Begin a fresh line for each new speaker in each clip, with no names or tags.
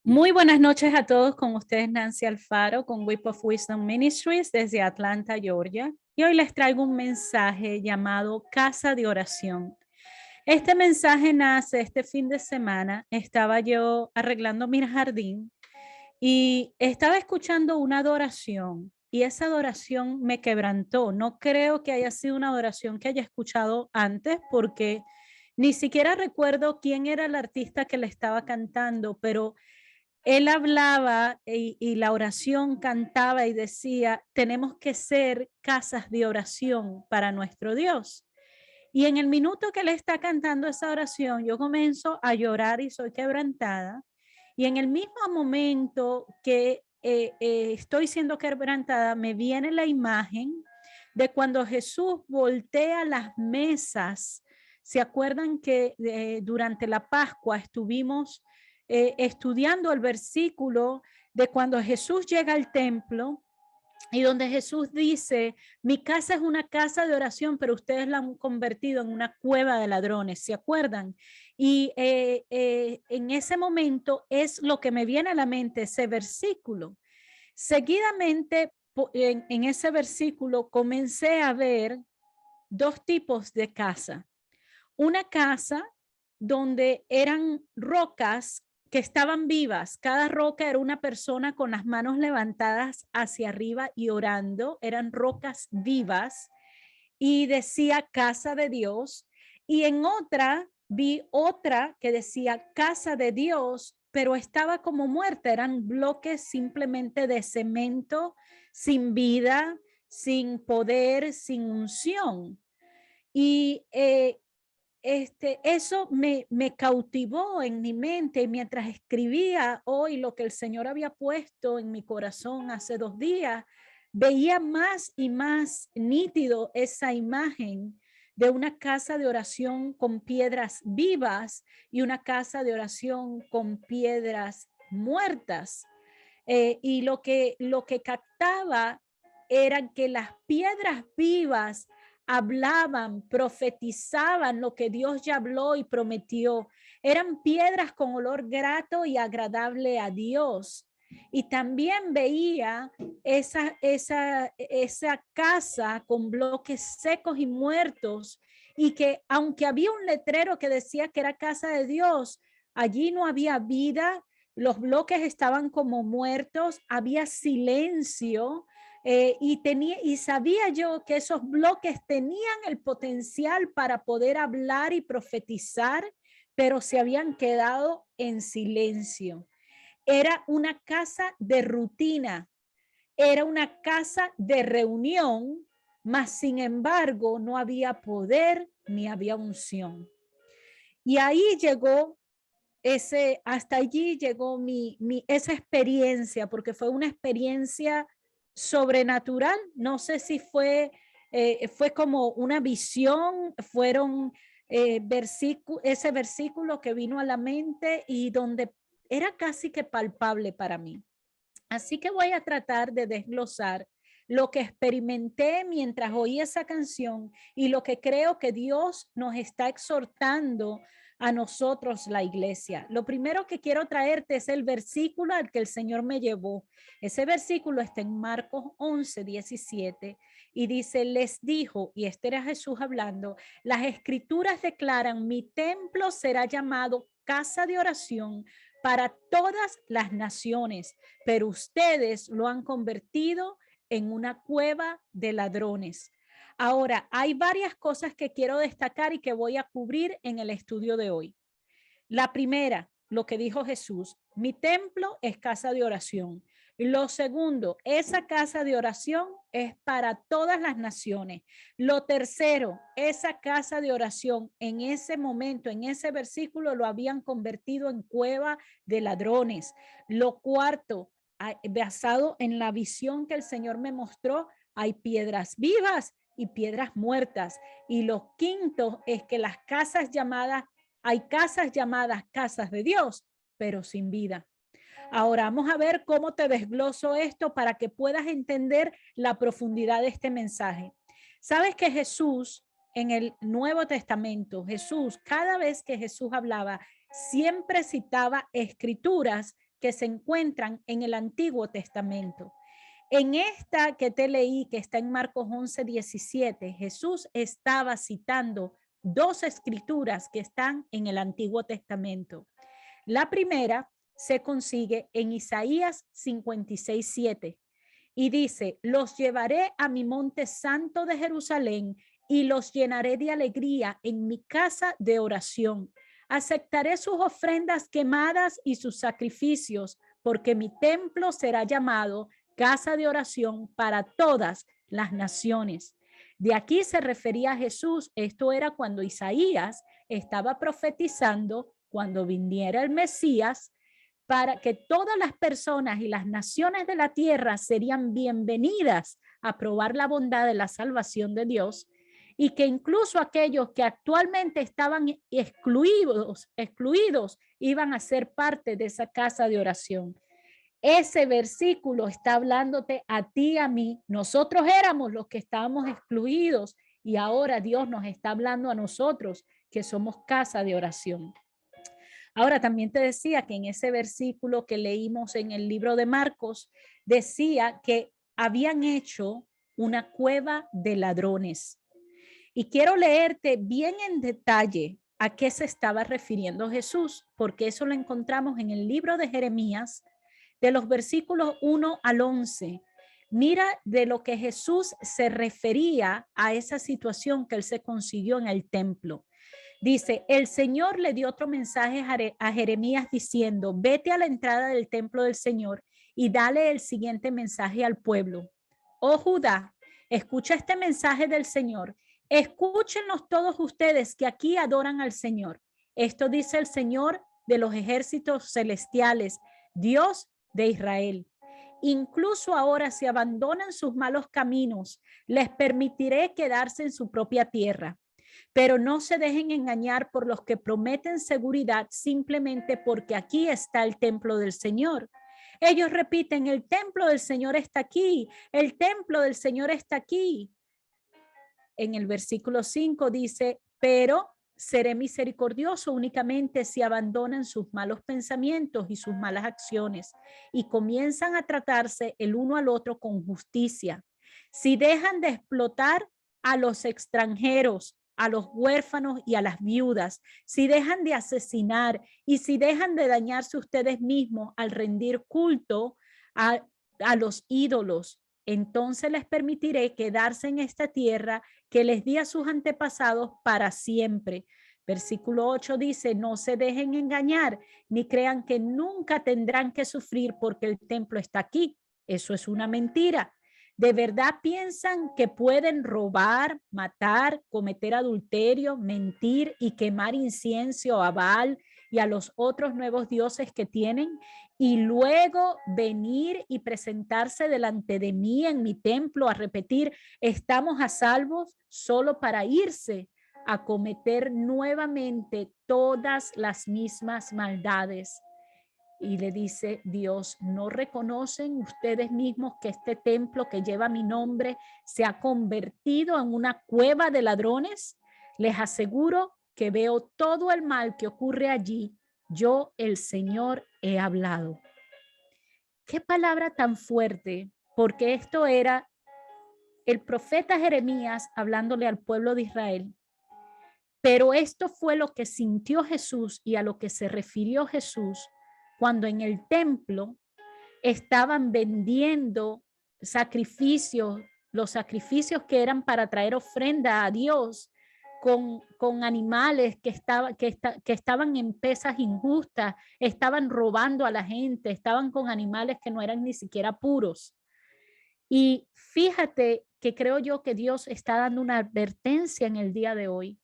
Muy buenas noches a todos, con ustedes Nancy Alfaro con Whip of Wisdom Ministries desde Atlanta, Georgia. Y hoy les traigo un mensaje llamado Casa de Oración. Este mensaje nace este fin de semana. Estaba yo arreglando mi jardín y estaba escuchando una adoración y esa adoración me quebrantó. No creo que haya sido una adoración que haya escuchado antes porque ni siquiera recuerdo quién era el artista que le estaba cantando, pero él hablaba y la oración cantaba y decía, tenemos que ser casas de oración para nuestro Dios. Y en el minuto que él está cantando esa oración, yo comienzo a llorar y soy quebrantada. Y en el mismo momento que estoy siendo quebrantada, me viene la imagen de cuando Jesús voltea las mesas. ¿Se acuerdan que durante la Pascua estuvimos estudiando el versículo de cuando Jesús llega al templo y donde Jesús dice, mi casa es una casa de oración, pero ustedes la han convertido en una cueva de ladrones, ¿se acuerdan? Y en ese momento es lo que me viene a la mente, ese versículo. Seguidamente, en ese versículo, comencé a ver dos tipos de casa. Una casa donde eran rocas que estaban vivas. Cada roca era una persona con las manos levantadas hacia arriba y orando. Eran rocas vivas y decía casa de Dios. Y en otra vi otra que decía casa de Dios, pero estaba como muerta. Eran bloques simplemente de cemento, sin vida, sin poder, sin unción. Y eso me cautivó en mi mente mientras escribía hoy lo que el Señor había puesto en mi corazón hace 2 días. Veía más y más nítido esa imagen de una casa de oración con piedras vivas y una casa de oración con piedras muertas. Y lo que captaba eran que las piedras vivas hablaban, profetizaban lo que Dios ya habló y prometió. Eran piedras con olor grato y agradable a Dios. Y también veía esa casa con bloques secos y muertos, y que aunque había un letrero que decía que era casa de Dios, allí no había vida. Los bloques estaban como muertos, había silencio, y sabía yo que esos bloques tenían el potencial para poder hablar y profetizar, pero se habían quedado en silencio. Era una casa de rutina, era una casa de reunión, mas sin embargo no había poder ni había unción. Y ahí llegó hasta allí llegó esa experiencia, porque fue una experiencia sobrenatural. No sé si fue como una visión, fueron ese versículo que vino a la mente y donde era casi que palpable para mí. Así que voy a tratar de desglosar lo que experimenté mientras oí esa canción y lo que creo que Dios nos está exhortando a nosotros, la iglesia. Lo primero que quiero traerte es el versículo al que el Señor me llevó. Ese versículo está en Marcos 11:17 y dice, les dijo, y este era Jesús hablando, las escrituras declaran, mi templo será llamado casa de oración para todas las naciones, pero ustedes lo han convertido en una cueva de ladrones. Ahora, hay varias cosas que quiero destacar y que voy a cubrir en el estudio de hoy. La primera, lo que dijo Jesús, mi templo es casa de oración. Lo segundo, esa casa de oración es para todas las naciones. Lo tercero, esa casa de oración en ese momento, en ese versículo, lo habían convertido en cueva de ladrones. Lo cuarto, basado en la visión que el Señor me mostró, hay piedras vivas y piedras muertas. Y lo quinto es que hay casas llamadas casas de Dios, pero sin vida. Ahora vamos a ver cómo te desgloso esto para que puedas entender la profundidad de este mensaje. Sabes que Jesús en el Nuevo Testamento, cada vez que Jesús hablaba, siempre citaba escrituras que se encuentran en el Antiguo Testamento. En esta que te leí, que está en Marcos 11:17, Jesús estaba citando dos escrituras que están en el Antiguo Testamento. La primera se consigue en Isaías 56:7 y dice: los llevaré a mi monte santo de Jerusalén y los llenaré de alegría en mi casa de oración. Aceptaré sus ofrendas quemadas y sus sacrificios, porque mi templo será llamado casa de oración para todas las naciones. De aquí se refería a Jesús. Esto era cuando Isaías estaba profetizando cuando viniera el Mesías, para que todas las personas y las naciones de la tierra serían bienvenidas a probar la bondad de la salvación de Dios, y que incluso aquellos que actualmente estaban excluidos iban a ser parte de esa casa de oración. Ese versículo está hablándote a ti y a mí. Nosotros éramos los que estábamos excluidos y ahora Dios nos está hablando a nosotros que somos casa de oración. Ahora también te decía que en ese versículo que leímos en el libro de Marcos, decía que habían hecho una cueva de ladrones. Y quiero leerte bien en detalle a qué se estaba refiriendo Jesús, porque eso lo encontramos en el libro de Jeremías, de los versículos 1 al 11. Mira de lo que Jesús se refería a esa situación que él se consiguió en el templo. Dice: el Señor le dio otro mensaje a Jeremías diciendo: vete a la entrada del templo del Señor y dale el siguiente mensaje al pueblo. Oh Judá, escucha este mensaje del Señor. Escúchenlos todos ustedes que aquí adoran al Señor. Esto dice el Señor de los ejércitos celestiales, Dios de Israel. Incluso ahora, si abandonan sus malos caminos, les permitiré quedarse en su propia tierra. Pero no se dejen engañar por los que prometen seguridad simplemente porque aquí está el templo del Señor. Ellos repiten: el templo del Señor está aquí, el templo del Señor está aquí. En el versículo 5 dice: pero seré misericordioso únicamente si abandonan sus malos pensamientos y sus malas acciones y comienzan a tratarse el uno al otro con justicia. Si dejan de explotar a los extranjeros, a los huérfanos y a las viudas, si dejan de asesinar y si dejan de dañarse ustedes mismos al rendir culto a los ídolos, entonces les permitiré quedarse en esta tierra que les di a sus antepasados para siempre. Versículo 8 dice: no se dejen engañar, ni crean que nunca tendrán que sufrir porque el templo está aquí. Eso es una mentira. ¿De verdad piensan que pueden robar, matar, cometer adulterio, mentir y quemar incienso a Baal y a los otros nuevos dioses que tienen, y luego venir y presentarse delante de mí en mi templo a repetir: estamos a salvos, solo para irse a cometer nuevamente todas las mismas maldades? Y le dice Dios: ¿no reconocen ustedes mismos que este templo que lleva mi nombre se ha convertido en una cueva de ladrones? Les aseguro que veo todo el mal que ocurre allí. Yo, el Señor, he hablado. Qué palabra tan fuerte, porque esto era el profeta Jeremías hablándole al pueblo de Israel. Pero esto fue lo que sintió Jesús y a lo que se refirió Jesús cuando en el templo estaban vendiendo sacrificios, los sacrificios que eran para traer ofrenda a Dios, con animales que estaban en pesas injustas, estaban robando a la gente, estaban con animales que no eran ni siquiera puros. Y fíjate que creo yo que Dios está dando una advertencia en el día de hoy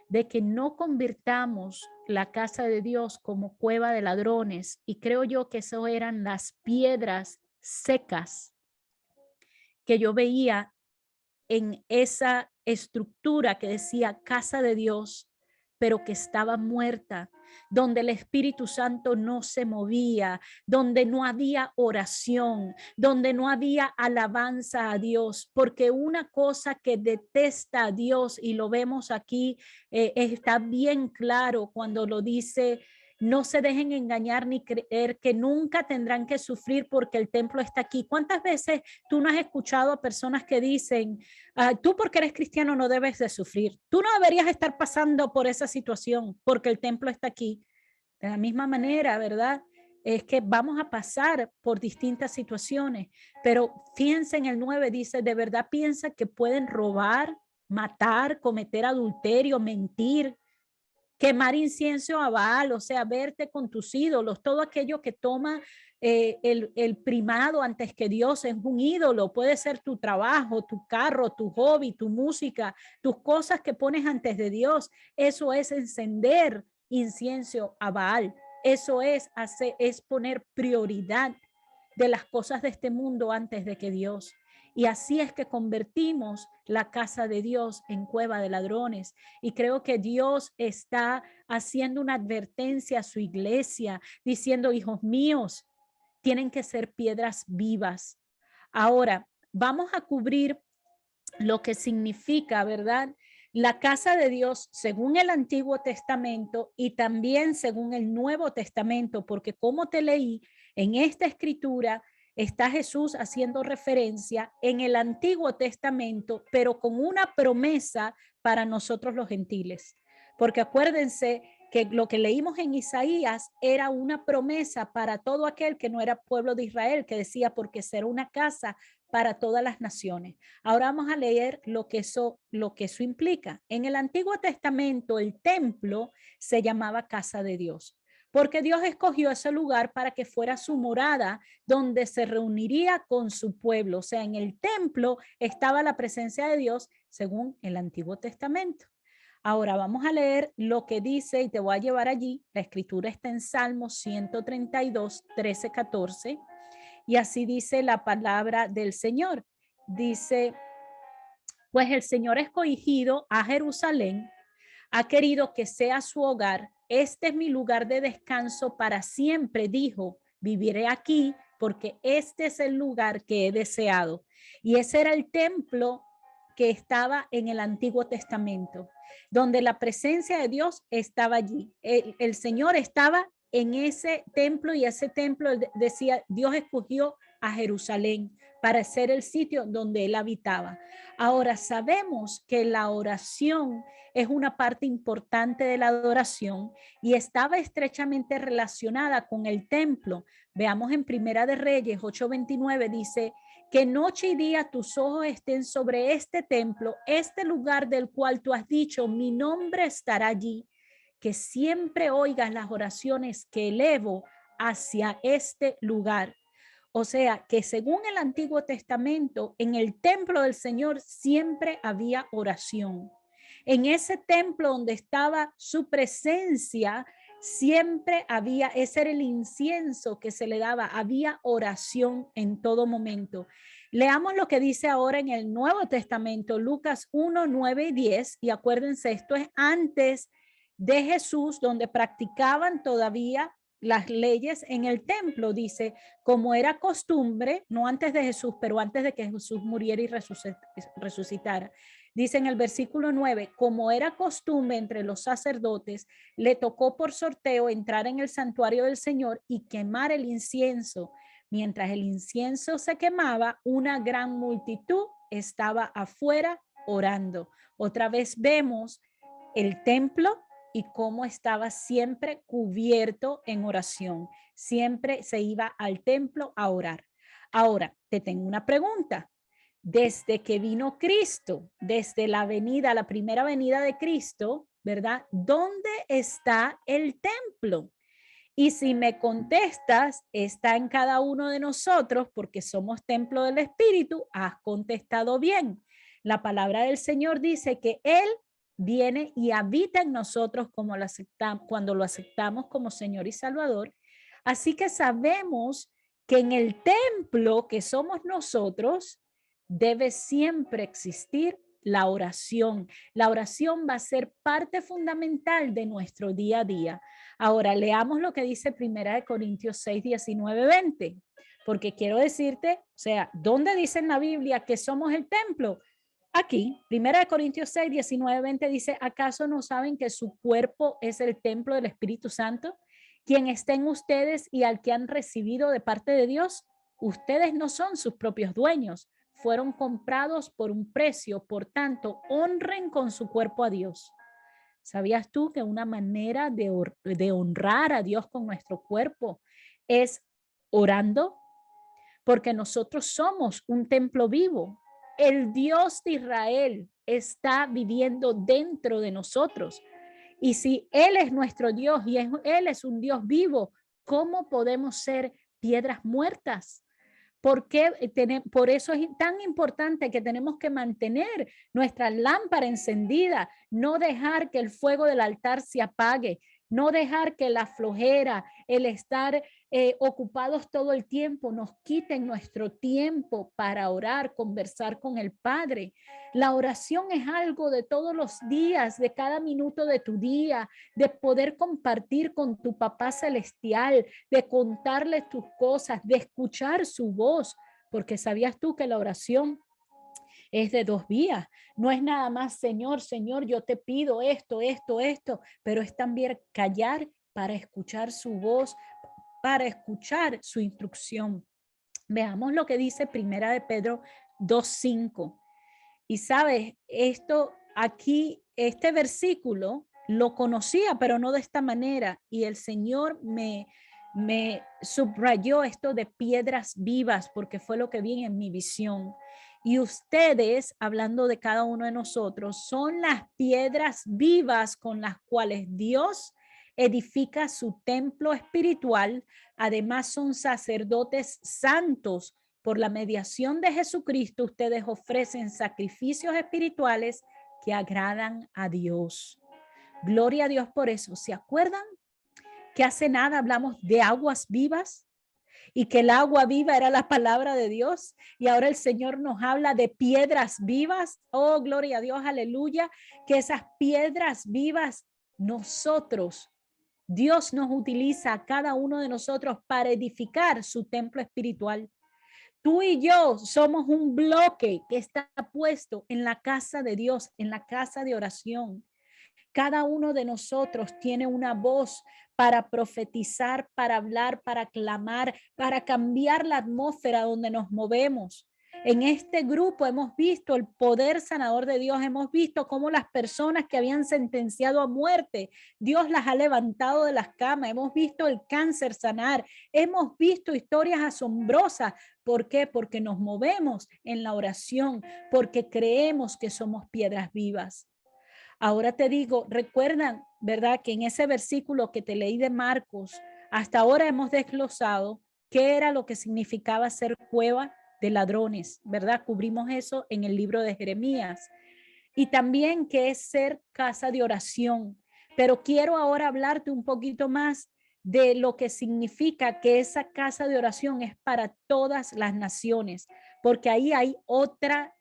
de que no convirtamos la casa de Dios como cueva de ladrones. Y creo yo que eso eran las piedras secas que yo veía en esa estructura que decía casa de Dios, pero que estaba muerta, donde el Espíritu Santo no se movía, donde no había oración, donde no había alabanza a Dios, porque una cosa que detesta a Dios, y lo vemos aquí, está bien claro cuando lo dice No se dejen engañar ni creer que nunca tendrán que sufrir porque el templo está aquí. ¿Cuántas veces tú no has escuchado a personas que dicen, tú porque eres cristiano no debes de sufrir? Tú no deberías estar pasando por esa situación porque el templo está aquí. De la misma manera, ¿verdad? Es que vamos a pasar por distintas situaciones, pero fíjense en el 9, dice, ¿de verdad piensa que pueden robar, matar, cometer adulterio, mentir, quemar incienso a Baal, o sea, verte con tus ídolos, todo aquello que toma el primado antes que Dios es un ídolo? Puede ser tu trabajo, tu carro, tu hobby, tu música, tus cosas que pones antes de Dios. Eso es encender incienso a Baal. Eso es poner prioridad de las cosas de este mundo antes de que Dios. Y así es que convertimos la casa de Dios en cueva de ladrones. Y creo que Dios está haciendo una advertencia a su iglesia, diciendo, hijos míos, tienen que ser piedras vivas. Ahora, vamos a cubrir lo que significa, ¿verdad? La casa de Dios según el Antiguo Testamento y también según el Nuevo Testamento, porque como te leí, en esta escritura está Jesús haciendo referencia en el Antiguo Testamento, pero con una promesa para nosotros los gentiles. Porque acuérdense que lo que leímos en Isaías era una promesa para todo aquel que no era pueblo de Israel, que decía, porque será una casa para todas las naciones. Ahora vamos a leer lo que eso implica. En el Antiguo Testamento, el templo se llamaba casa de Dios, porque Dios escogió ese lugar para que fuera su morada, donde se reuniría con su pueblo. O sea, en el templo estaba la presencia de Dios según el Antiguo Testamento. Ahora vamos a leer lo que dice y te voy a llevar allí. La escritura está en Salmos 132, 13, 14. Y así dice la palabra del Señor. Dice, pues el Señor ha escogido a Jerusalén, ha querido que sea su hogar. Este es mi lugar de descanso para siempre, dijo. Viviré aquí porque este es el lugar que he deseado. Y ese era el templo que estaba en el Antiguo Testamento, donde la presencia de Dios estaba allí. El Señor estaba en ese templo y ese templo decía, Dios escogió a Jerusalén para ser el sitio donde él habitaba. Ahora sabemos que la oración es una parte importante de la adoración y estaba estrechamente relacionada con el templo. Veamos en Primera de Reyes 8:29 dice, que noche y día tus ojos estén sobre este templo, este lugar del cual tú has dicho, mi nombre estará allí, que siempre oigas las oraciones que elevo hacia este lugar. O sea, que según el Antiguo Testamento, en el templo del Señor siempre había oración. En ese templo donde estaba su presencia, siempre había, ese era el incienso que se le daba, había oración en todo momento. Leamos lo que dice ahora en el Nuevo Testamento, Lucas 1, 9 y 10, y acuérdense, esto es antes de Jesús, donde practicaban todavía las leyes en el templo. Dice, como era costumbre, no antes de Jesús, pero antes de que Jesús muriera y resucitara. Dice en el versículo 9, como era costumbre entre los sacerdotes, le tocó por sorteo entrar en el santuario del Señor y quemar el incienso. Mientras el incienso se quemaba, una gran multitud estaba afuera orando. Otra vez vemos el templo y cómo estaba siempre cubierto en oración. Siempre se iba al templo a orar. Ahora, te tengo una pregunta. Desde que vino Cristo, desde la venida, la primera venida de Cristo, ¿verdad? ¿Dónde está el templo? Y si me contestas, está en cada uno de nosotros porque somos templo del Espíritu, has contestado bien. La palabra del Señor dice que Él viene y habita en nosotros como cuando lo aceptamos como Señor y Salvador. Así que sabemos que en el templo que somos nosotros debe siempre existir la oración. La oración va a ser parte fundamental de nuestro día a día. Ahora leamos lo que dice Primera de Corintios 6, 19, 20, porque quiero decirte, o sea, ¿dónde dice en la Biblia que somos el templo? Aquí, Primera de Corintios 6, 19, 20 dice, ¿acaso no saben que su cuerpo es el templo del Espíritu Santo quien está en ustedes y al que han recibido de parte de Dios. Ustedes no son sus propios dueños, fueron comprados por un precio, por tanto, honren con su cuerpo a Dios. ¿Sabías tú que una manera de honrar a Dios con nuestro cuerpo es orando? Porque nosotros somos un templo vivo. El Dios de Israel está viviendo dentro de nosotros. Y si Él es nuestro Dios y Él es un Dios vivo, ¿cómo podemos ser piedras muertas? Por eso es tan importante que tenemos que mantener nuestra lámpara encendida, no dejar que el fuego del altar se apague, no dejar que la flojera, el estar ocupados todo el tiempo nos quiten nuestro tiempo para orar, conversar con el Padre. La oración es algo de todos los días, de cada minuto de tu día, de poder compartir con tu Papá Celestial, de contarle tus cosas, de escuchar su voz, porque sabías tú que la oración es de dos vías. No es nada más, Señor, Señor, yo te pido esto, pero es también callar para escuchar su voz, para escuchar su instrucción. Veamos lo que dice Primera de Pedro 2:5. Y sabes, esto aquí, este versículo lo conocía, pero no de esta manera. Y el Señor me subrayó esto de piedras vivas, porque fue lo que vi en mi visión. Y ustedes, hablando de cada uno de nosotros, son las piedras vivas con las cuales Dios edifica su templo espiritual. Además, son sacerdotes santos. Por la mediación de Jesucristo, ustedes ofrecen sacrificios espirituales que agradan a Dios. Gloria a Dios por eso. ¿Se acuerdan que hace nada hablamos de aguas vivas y que el agua viva era la palabra de Dios? Y ahora el Señor nos habla de piedras vivas. Oh, gloria a Dios, aleluya. Que esas piedras vivas nosotros, Dios nos utiliza a cada uno de nosotros para edificar su templo espiritual. Tú y yo somos un bloque que está puesto en la casa de Dios, en la casa de oración. Cada uno de nosotros tiene una voz para profetizar, para hablar, para clamar, para cambiar la atmósfera donde nos movemos. En este grupo hemos visto el poder sanador de Dios, hemos visto cómo las personas que habían sentenciado a muerte, Dios las ha levantado de las camas, hemos visto el cáncer sanar, hemos visto historias asombrosas. ¿Por qué? Porque nos movemos en la oración, porque creemos que somos piedras vivas. Ahora te digo, recuerdan, ¿verdad? Que en ese versículo que te leí de Marcos, hasta ahora hemos desglosado qué era lo que significaba ser cueva de ladrones, ¿verdad? Cubrimos eso en el libro de Jeremías. Y también qué es ser casa de oración. Pero quiero ahora hablarte un poquito más de lo que significa que esa casa de oración es para todas las naciones, porque ahí hay otra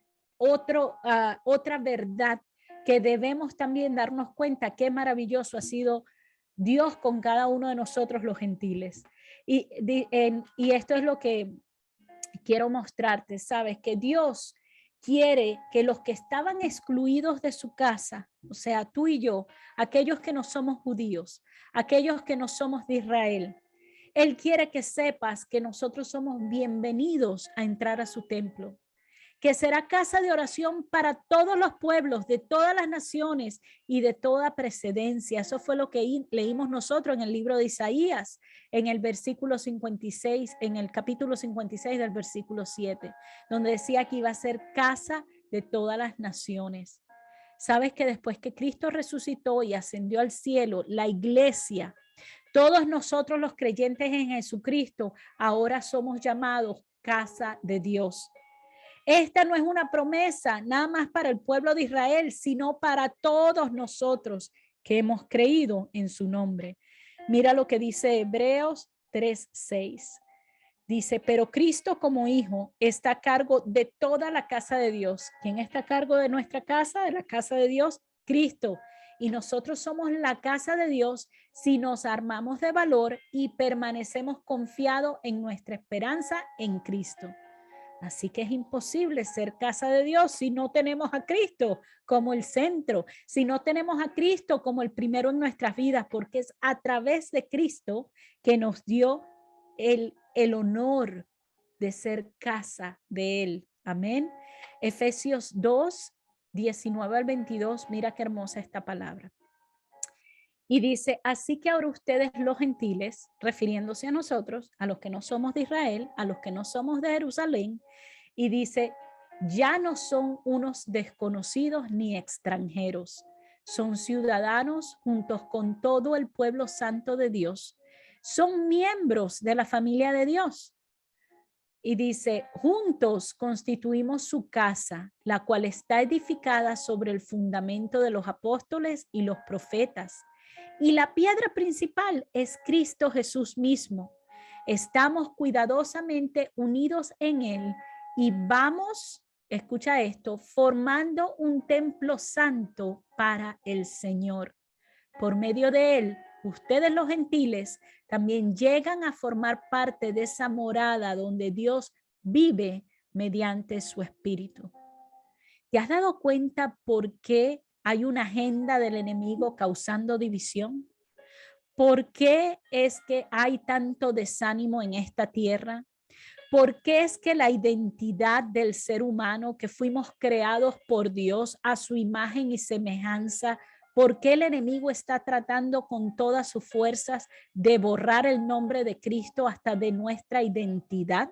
verdad que debemos también darnos cuenta qué maravilloso ha sido Dios con cada uno de nosotros los gentiles. Y esto es lo que quiero mostrarte, sabes, que Dios quiere que los que estaban excluidos de su casa, o sea, tú y yo, aquellos que no somos judíos, aquellos que no somos de Israel, Él quiere que sepas que nosotros somos bienvenidos a entrar a su templo, que será casa de oración para todos los pueblos, de todas las naciones y de toda precedencia. Eso fue lo que leímos nosotros en el libro de Isaías, en el versículo 56, en el capítulo 56 del versículo 7, donde decía que iba a ser casa de todas las naciones. Sabes que después que Cristo resucitó y ascendió al cielo, la iglesia, todos nosotros los creyentes en Jesucristo, ahora somos llamados casa de Dios. Esta no es una promesa nada más para el pueblo de Israel, sino para todos nosotros que hemos creído en su nombre. Mira lo que dice Hebreos 3:6. Dice, pero Cristo como hijo está a cargo de toda la casa de Dios. ¿Quién está a cargo de nuestra casa, de la casa de Dios? Cristo. Y nosotros somos la casa de Dios si nos armamos de valor y permanecemos confiados en nuestra esperanza en Cristo. Así que es imposible ser casa de Dios si no tenemos a Cristo como el centro, si no tenemos a Cristo como el primero en nuestras vidas, porque es a través de Cristo que nos dio el honor de ser casa de Él. Amén. Efesios 2, 19 al 22, mira qué hermosa esta palabra. Y dice, así que ahora ustedes los gentiles, refiriéndose a nosotros, a los que no somos de Israel, a los que no somos de Jerusalén, y dice, ya no son unos desconocidos ni extranjeros, son ciudadanos juntos con todo el pueblo santo de Dios, son miembros de la familia de Dios. Y dice, juntos constituimos su casa, la cual está edificada sobre el fundamento de los apóstoles y los profetas. Y la piedra principal es Cristo Jesús mismo. Estamos cuidadosamente unidos en Él y vamos, escucha esto, formando un templo santo para el Señor. Por medio de Él, ustedes los gentiles también llegan a formar parte de esa morada donde Dios vive mediante su Espíritu. ¿Te has dado cuenta por qué hay una agenda del enemigo causando división? ¿Por qué es que hay tanto desánimo en esta tierra? ¿Por qué es que la identidad del ser humano, que fuimos creados por Dios a su imagen y semejanza, por qué el enemigo está tratando con todas sus fuerzas de borrar el nombre de Cristo hasta de nuestra identidad?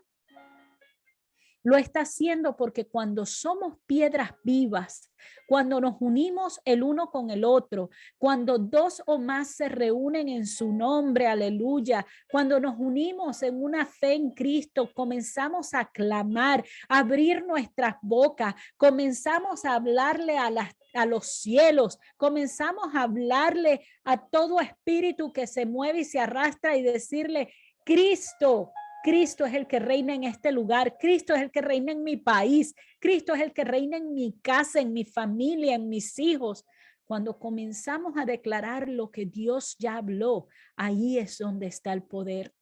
Lo está haciendo porque cuando somos piedras vivas, cuando nos unimos el uno con el otro, cuando dos o más se reúnen en su nombre, aleluya, cuando nos unimos en una fe en Cristo, comenzamos a clamar, a abrir nuestras bocas, comenzamos a hablarle a los cielos, comenzamos a hablarle a todo espíritu que se mueve y se arrastra y decirle, Cristo, Cristo es el que reina en este lugar, Cristo es el que reina en mi país, Cristo es el que reina en mi casa, en mi familia, en mis hijos. Cuando comenzamos a declarar lo que Dios ya habló, ahí es donde está el poder.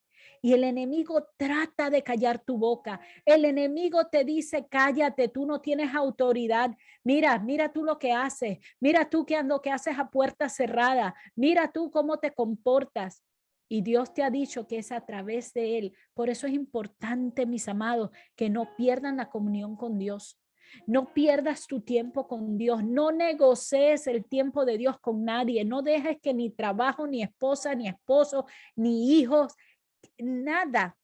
Y el enemigo trata de callar tu boca. El enemigo te dice, cállate, tú no tienes autoridad. Mira tú lo que haces. Mira tú lo que haces a puerta cerrada. Mira tú cómo te comportas. Y Dios te ha dicho que es a través de Él. Por eso es importante, mis amados, que no pierdan la comunión con Dios. No pierdas tu tiempo con Dios. No negocies el tiempo de Dios con nadie. No dejes que ni trabajo, ni esposa, ni esposo, ni hijos, nada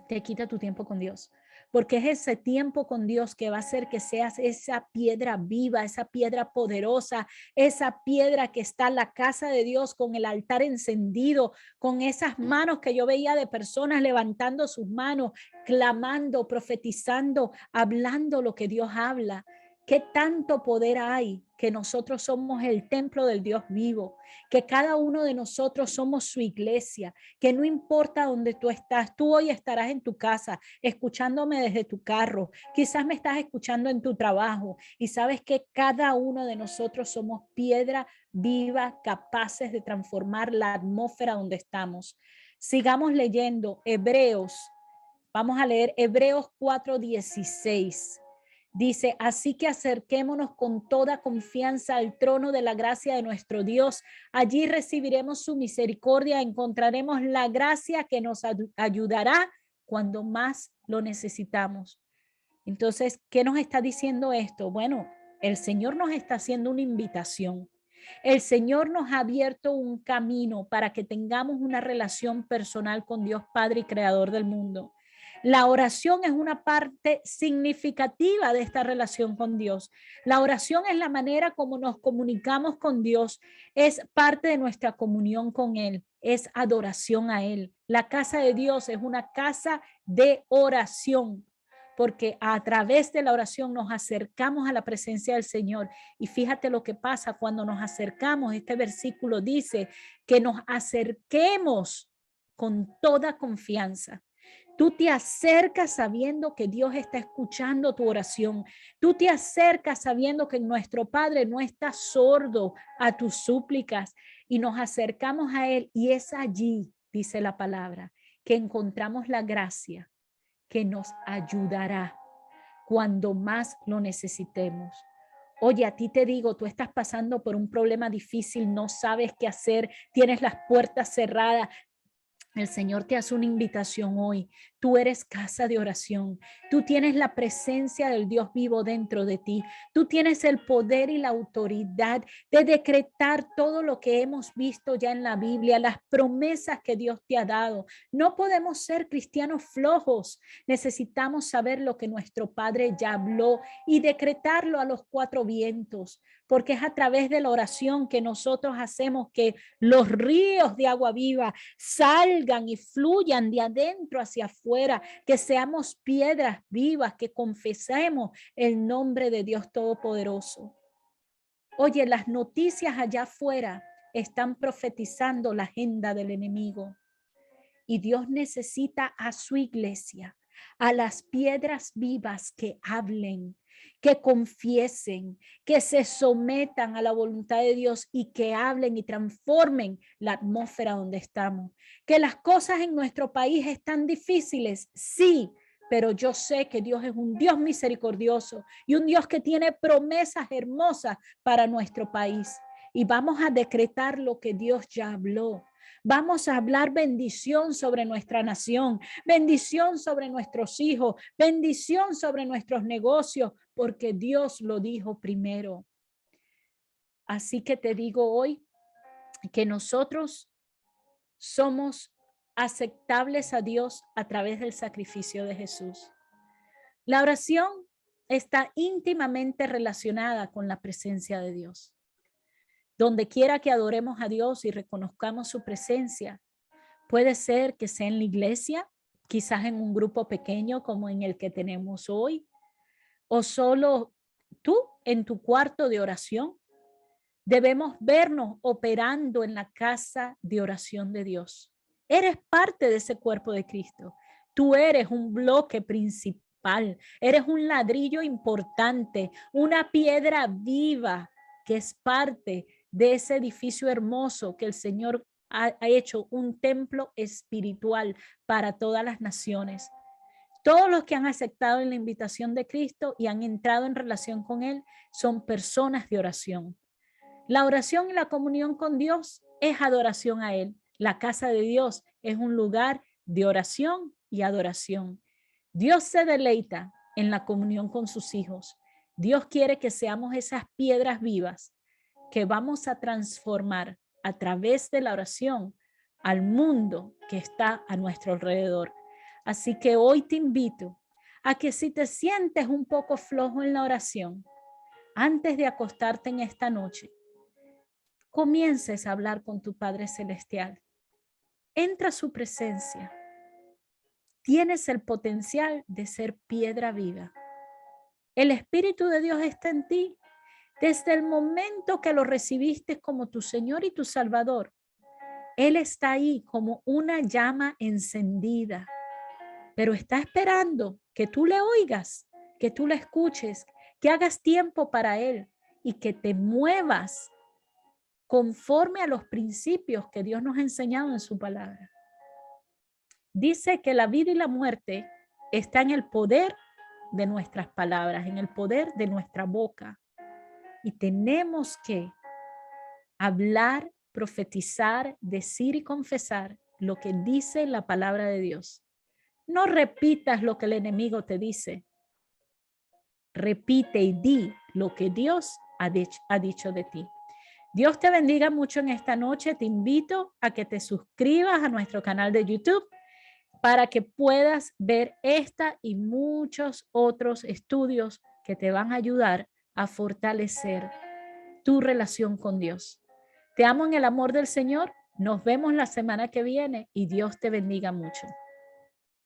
te quita tu tiempo con Dios, porque es ese tiempo con Dios que va a hacer que seas esa piedra viva, esa piedra poderosa, esa piedra que está en la casa de Dios con el altar encendido, con esas manos que yo veía de personas levantando sus manos, clamando, profetizando, hablando lo que Dios habla. ¿Qué tanto poder hay? Que nosotros somos el templo del Dios vivo, que cada uno de nosotros somos su iglesia, que no importa dónde tú estás, tú hoy estarás en tu casa, escuchándome desde tu carro, quizás me estás escuchando en tu trabajo y sabes que cada uno de nosotros somos piedra viva, capaces de transformar la atmósfera donde estamos. Sigamos leyendo Hebreos. Vamos a leer Hebreos 4:16. Dice, así que acerquémonos con toda confianza al trono de la gracia de nuestro Dios. Allí recibiremos su misericordia, encontraremos la gracia que nos ayudará cuando más lo necesitamos. Entonces, ¿qué nos está diciendo esto? Bueno, el Señor nos está haciendo una invitación. El Señor nos ha abierto un camino para que tengamos una relación personal con Dios Padre y Creador del mundo. La oración es una parte significativa de esta relación con Dios. La oración es la manera como nos comunicamos con Dios, es parte de nuestra comunión con Él, es adoración a Él. La casa de Dios es una casa de oración, porque a través de la oración nos acercamos a la presencia del Señor. Y fíjate lo que pasa cuando nos acercamos. Este versículo dice que nos acerquemos con toda confianza. Tú te acercas sabiendo que Dios está escuchando tu oración. Tú te acercas sabiendo que nuestro Padre no está sordo a tus súplicas y nos acercamos a Él. Y es allí, dice la palabra, que encontramos la gracia que nos ayudará. cuando más lo necesitemos. Oye, a ti te digo, tú estás pasando por un problema difícil, no sabes qué hacer, tienes las puertas cerradas. El Señor te hace una invitación hoy. Tú eres casa de oración. Tú tienes la presencia del Dios vivo dentro de ti. Tú tienes el poder y la autoridad de decretar todo lo que hemos visto ya en la Biblia, las promesas que Dios te ha dado. No podemos ser cristianos flojos. Necesitamos saber lo que nuestro Padre ya habló y decretarlo a los cuatro vientos, porque es a través de la oración que nosotros hacemos que los ríos de agua viva salgan y fluyan de adentro hacia afuera, que seamos piedras vivas, que confesemos el nombre de Dios Todopoderoso. Oye, las noticias allá afuera están profetizando la agenda del enemigo y Dios necesita a su iglesia, a las piedras vivas que hablen, que confiesen, que se sometan a la voluntad de Dios y que hablen y transformen la atmósfera donde estamos. Que las cosas en nuestro país están difíciles, sí, pero yo sé que Dios es un Dios misericordioso y un Dios que tiene promesas hermosas para nuestro país. Y vamos a decretar lo que Dios ya habló. Vamos a hablar bendición sobre nuestra nación, bendición sobre nuestros hijos, bendición sobre nuestros negocios, porque Dios lo dijo primero. Así que te digo hoy que nosotros somos aceptables a Dios a través del sacrificio de Jesús. La oración está íntimamente relacionada con la presencia de Dios. Donde quiera que adoremos a Dios y reconozcamos su presencia, puede ser que sea en la iglesia, quizás en un grupo pequeño como en el que tenemos hoy, o solo tú en tu cuarto de oración. Debemos vernos operando en la casa de oración de Dios. Eres parte de ese cuerpo de Cristo. Tú eres un bloque principal, eres un ladrillo importante, una piedra viva que es parte de ese edificio hermoso que el Señor ha hecho, un templo espiritual para todas las naciones. Todos los que han aceptado la invitación de Cristo y han entrado en relación con Él son personas de oración. La oración y la comunión con Dios es adoración a Él. La casa de Dios es un lugar de oración y adoración. Dios se deleita en la comunión con sus hijos. Dios quiere que seamos esas piedras vivas que vamos a transformar a través de la oración al mundo que está a nuestro alrededor. Así que hoy te invito a que si te sientes un poco flojo en la oración, antes de acostarte en esta noche, comiences a hablar con tu Padre Celestial. Entra a su presencia. Tienes el potencial de ser piedra viva. El Espíritu de Dios está en ti. Desde el momento que lo recibiste como tu Señor y tu Salvador, Él está ahí como una llama encendida, pero está esperando que tú le oigas, que tú le escuches, que hagas tiempo para Él y que te muevas conforme a los principios que Dios nos ha enseñado en su palabra. Dice que la vida y la muerte está en el poder de nuestras palabras, en el poder de nuestra boca. Y tenemos que hablar, profetizar, decir y confesar lo que dice la palabra de Dios. No repitas lo que el enemigo te dice. Repite y di lo que Dios ha dicho de ti. Dios te bendiga mucho en esta noche. Te invito a que te suscribas a nuestro canal de YouTube para que puedas ver esta y muchos otros estudios que te van a ayudar a fortalecer tu relación con Dios. Te amo en el amor del Señor. Nos vemos la semana que viene y Dios te bendiga mucho.